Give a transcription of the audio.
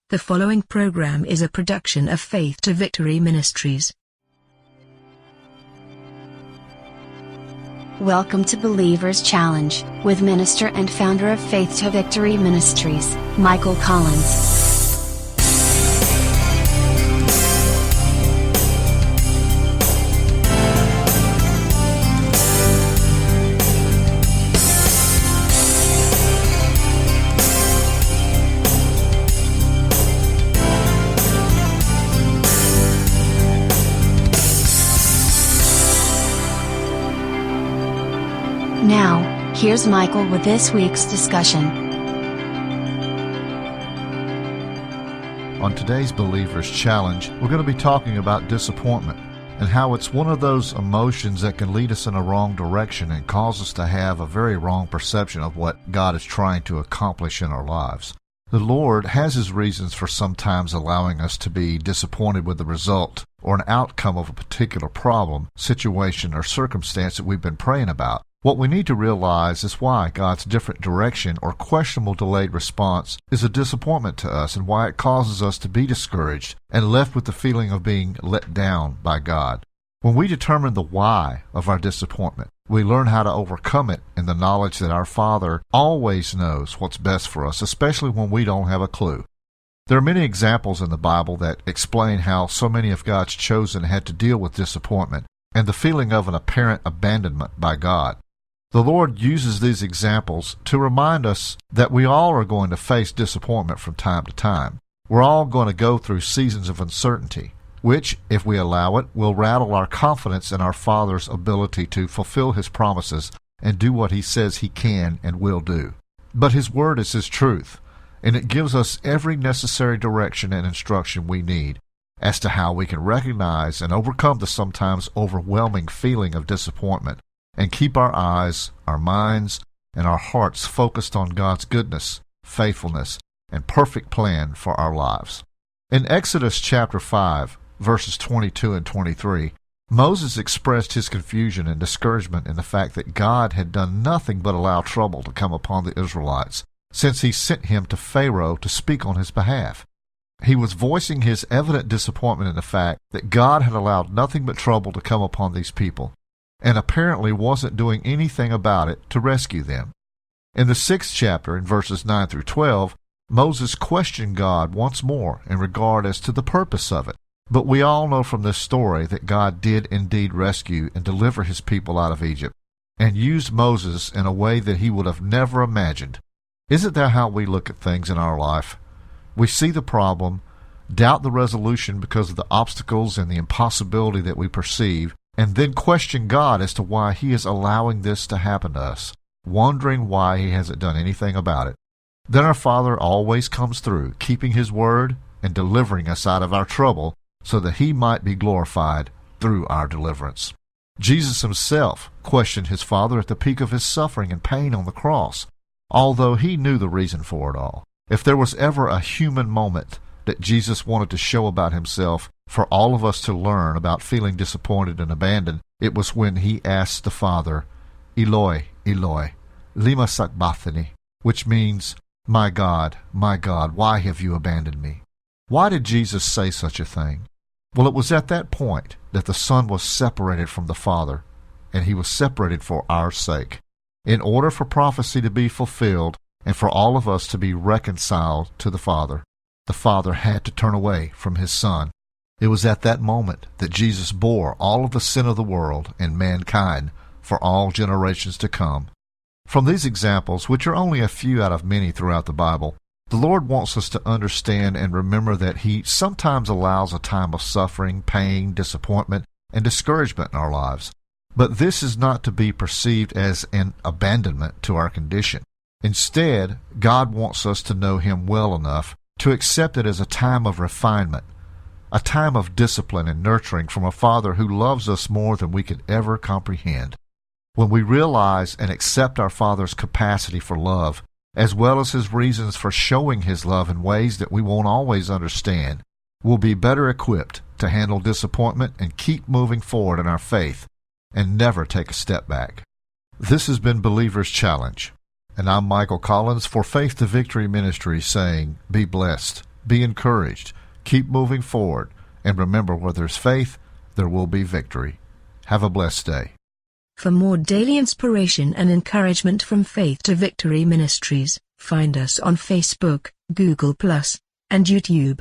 The following program is a production of Faith to Victory Ministries. Welcome to Believer's Challenge, with minister and founder of Faith to Victory Ministries, Michael Collins. Now, here's Michael with this week's discussion. On today's Believer's Challenge, we're going to be talking about disappointment and how it's one of those emotions that can lead us in a wrong direction and cause us to have a very wrong perception of what God is trying to accomplish in our lives. The Lord has His reasons for sometimes allowing us to be disappointed with the result or an outcome of a particular problem, situation, or circumstance that we've been praying about. What we need to realize is why God's different direction or questionable delayed response is a disappointment to us and why it causes us to be discouraged and left with the feeling of being let down by God. When we determine the why of our disappointment, we learn how to overcome it in the knowledge that our Father always knows what's best for us, especially when we don't have a clue. There are many examples in the Bible that explain how so many of God's chosen had to deal with disappointment and the feeling of an apparent abandonment by God. The Lord uses these examples to remind us that we all are going to face disappointment from time to time. We're all going to go through seasons of uncertainty, which, if we allow it, will rattle our confidence in our Father's ability to fulfill His promises and do what He says He can and will do. But His Word is His truth, and it gives us every necessary direction and instruction we need as to how we can recognize and overcome the sometimes overwhelming feeling of disappointment and keep our eyes, our minds, and our hearts focused on God's goodness, faithfulness, and perfect plan for our lives. In Exodus chapter 5, verses 22 and 23, Moses expressed his confusion and discouragement in the fact that God had done nothing but allow trouble to come upon the Israelites, since He sent him to Pharaoh to speak on his behalf. He was voicing his evident disappointment in the fact that God had allowed nothing but trouble to come upon these people, and apparently wasn't doing anything about it to rescue them. In the 6th chapter, in verses 9 through 12, Moses questioned God once more in regard as to the purpose of it. But we all know from this story that God did indeed rescue and deliver His people out of Egypt, and used Moses in a way that he would have never imagined. Isn't that how we look at things in our life? We see the problem, doubt the resolution because of the obstacles and the impossibility that we perceive, and then question God as to why He is allowing this to happen to us, wondering why He hasn't done anything about it. Then our Father always comes through, keeping His word and delivering us out of our trouble so that He might be glorified through our deliverance. Jesus Himself questioned His Father at the peak of His suffering and pain on the cross, although He knew the reason for it all. If there was ever a human moment that Jesus wanted to show about Himself for all of us to learn about feeling disappointed and abandoned, it was when He asked the Father, Eloi, Eloi, lema sabachthani, which means, my God, why have you abandoned me? Why did Jesus say such a thing? Well, it was at that point that the Son was separated from the Father, and He was separated for our sake. In order for prophecy to be fulfilled and for all of us to be reconciled to the Father had to turn away from His Son. It was at that moment that Jesus bore all of the sin of the world and mankind for all generations to come. From these examples, which are only a few out of many throughout the Bible, the Lord wants us to understand and remember that He sometimes allows a time of suffering, pain, disappointment, and discouragement in our lives. But this is not to be perceived as an abandonment to our condition. Instead, God wants us to know Him well enough to accept it as a time of refinement, a time of discipline and nurturing from a Father who loves us more than we could ever comprehend. When we realize and accept our Father's capacity for love, as well as His reasons for showing His love in ways that we won't always understand, we'll be better equipped to handle disappointment and keep moving forward in our faith and never take a step back. This has been Believer's Challenge, and I'm Michael Collins for Faith to Victory Ministry saying, be blessed, Be encouraged. Keep moving forward. And remember, where there's faith, there will be victory. Have a blessed day. For more daily inspiration and encouragement from Faith to Victory Ministries, find us on Facebook, Google+, and YouTube.